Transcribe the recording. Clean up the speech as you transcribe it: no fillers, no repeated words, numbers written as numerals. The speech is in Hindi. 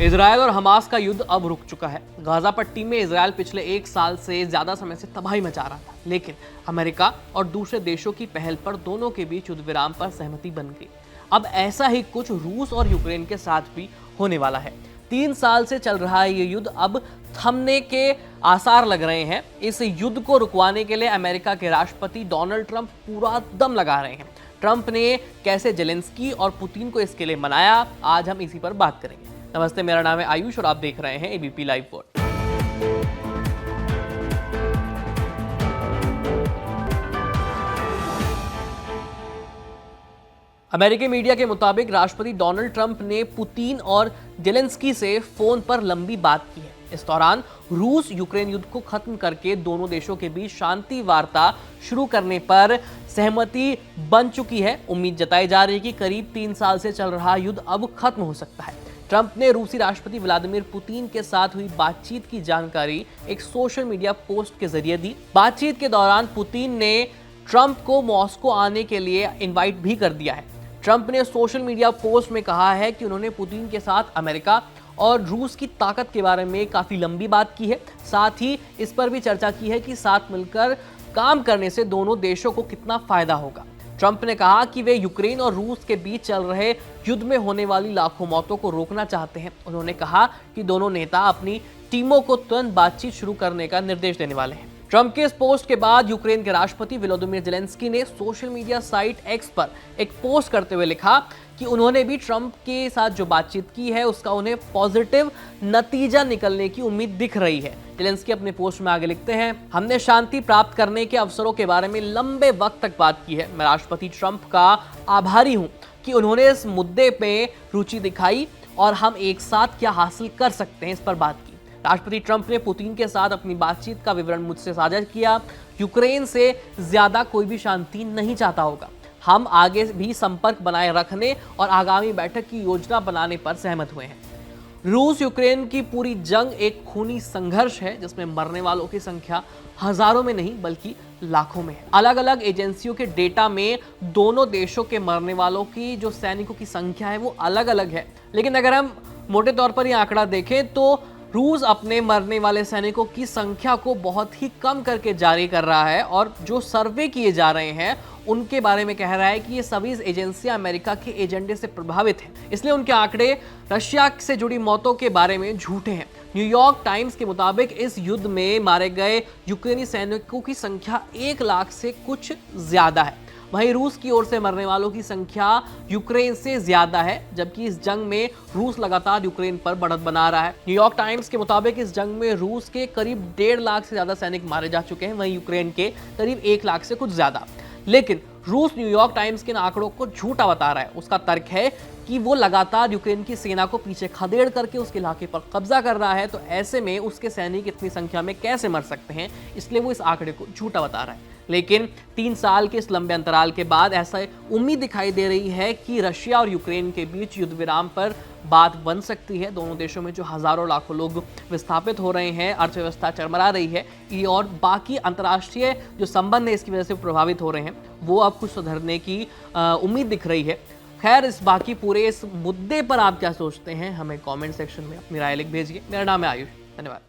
इजरायल और हमास का युद्ध अब रुक चुका है। गाजा पट्टी में इजरायल पिछले 1 साल से ज्यादा समय से तबाही मचा रहा था, लेकिन अमेरिका और दूसरे देशों की पहल पर दोनों के बीच युद्ध विराम पर सहमति बन गई। अब ऐसा ही कुछ रूस और यूक्रेन के साथ भी होने वाला है। 3 साल से चल रहा ये युद्ध अब थमने के आसार लग रहे हैं। इस युद्ध को रुकवाने के लिए अमेरिका के राष्ट्रपति डोनाल्ड ट्रंप पूरा दम लगा रहे हैं। ट्रंप ने कैसे जेलेंस्की और पुतिन को इसके लिए मनाया, आज हम इसी पर बात करेंगे। नमस्ते, मेरा नाम है आयुष और आप देख रहे हैं एबीपी लाइव वर्ल्ड। अमेरिकी मीडिया के मुताबिक राष्ट्रपति डोनाल्ड ट्रंप ने पुतिन और जेलेंस्की से फोन पर लंबी बात की है। इस दौरान रूस यूक्रेन युद्ध को खत्म करके दोनों देशों के बीच शांति वार्ता शुरू करने पर सहमति बन चुकी है। उम्मीद जताई जा रही है कि करीब 3 साल से चल रहा युद्ध अब खत्म हो सकता है। ट्रंप ने रूसी राष्ट्रपति व्लादिमीर पुतिन के साथ हुई बातचीत की जानकारी एक सोशल मीडिया पोस्ट के जरिए दी। बातचीत के दौरान पुतिन ने ट्रंप को मॉस्को आने के लिए इनवाइट भी कर दिया है। ट्रंप ने सोशल मीडिया पोस्ट में कहा है कि उन्होंने पुतिन के साथ अमेरिका और रूस की ताकत के बारे में काफी लंबी बात की है। साथ ही इस पर भी चर्चा की है कि साथ मिलकर काम करने से दोनों देशों को कितना फायदा होगा। ट्रंप ने कहा कि वे यूक्रेन और रूस के बीच चल रहे युद्ध में होने वाली लाखों मौतों को रोकना चाहते हैं। उन्होंने कहा कि दोनों नेता अपनी टीमों को तुरंत बातचीत शुरू करने का निर्देश देने वाले हैं। ट्रंप के इस पोस्ट के बाद यूक्रेन के राष्ट्रपति वोलोदिमीर जेलेंस्की ने सोशल मीडिया साइट एक्स पर एक पोस्ट करते हुए लिखा कि उन्होंने भी ट्रंप के साथ जो बातचीत की है उसका उन्हें पॉजिटिव नतीजा निकलने की उम्मीद दिख रही है। जेलेंस्की अपने पोस्ट में आगे लिखते हैं, हमने शांति प्राप्त करने के अवसरों के बारे में लंबे वक्त तक बात की है। मैं राष्ट्रपति ट्रंप का आभारी हूं कि उन्होंने इस मुद्दे पे रुचि दिखाई और हम एक साथ क्या हासिल कर सकते हैं इस पर बात की। राष्ट्रपति ट्रंप ने पुतिन के साथ अपनी बातचीत का विवरण मुझसे साझा किया। यूक्रेन से ज्यादा कोई भी शांति नहीं चाहता होगा। हम आगे भी संपर्क बनाए रखने और आगामी बैठक की योजना बनाने पर सहमत हुए हैं। रूस यूक्रेन की पूरी जंग एक खूनी संघर्ष है जिसमें मरने वालों की संख्या हजारों में नहीं बल्कि लाखों में है। अलग अलग एजेंसियों के डेटा में दोनों देशों के मरने वालों की जो सैनिकों की संख्या है वो अलग अलग है, लेकिन अगर हम मोटे तौर पर यह आंकड़ा देखें तो रूस अपने मरने वाले सैनिकों की संख्या को बहुत ही कम करके जारी कर रहा है और जो सर्वे किए जा रहे हैं उनके बारे में कह रहा है कि ये सभी एजेंसियां अमेरिका के एजेंडे से प्रभावित हैं, इसलिए उनके आंकड़े रशिया से जुड़ी मौतों के बारे में झूठे हैं। न्यूयॉर्क टाइम्स के मुताबिक इस युद्ध में मारे गए यूक्रेनी सैनिकों की संख्या 1 लाख से कुछ ज्यादा है। वहीं रूस की ओर से मरने वालों की संख्या यूक्रेन से ज्यादा है, जबकि इस जंग में रूस लगातार यूक्रेन पर बढ़त बना रहा है। न्यूयॉर्क टाइम्स के मुताबिक इस जंग में रूस के करीब 1.5 लाख से ज्यादा सैनिक मारे जा चुके हैं, वहीं यूक्रेन के करीब 1 लाख से कुछ ज्यादा। लेकिन रूस न्यूयॉर्क टाइम्स के इन आंकड़ों को झूठा बता रहा है। उसका तर्क है कि वो लगातार यूक्रेन की सेना को पीछे खदेड़ करके उसके इलाके पर कब्जा कर रहा है, तो ऐसे में उसके सैनिक इतनी संख्या में कैसे मर सकते हैं, इसलिए वो इस आंकड़े को झूठा बता रहा है। लेकिन 3 साल के इस लंबे अंतराल के बाद ऐसा उम्मीद दिखाई दे रही है कि रशिया और यूक्रेन के बीच युद्ध विराम पर बात बन सकती है। दोनों देशों में जो हजारों लाखों लोग विस्थापित हो रहे हैं, अर्थव्यवस्था चरमरा रही है, ये और बाकी अंतर्राष्ट्रीय जो संबंध है इसकी वजह से प्रभावित हो रहे हैं, वो अब कुछ सुधरने की उम्मीद दिख रही है। खैर, इस बाकी पूरे इस मुद्दे पर आप क्या सोचते हैं, हमें कमेंट सेक्शन में अपनी राय लिख भेजिए। मेरा नाम है आयुष, धन्यवाद।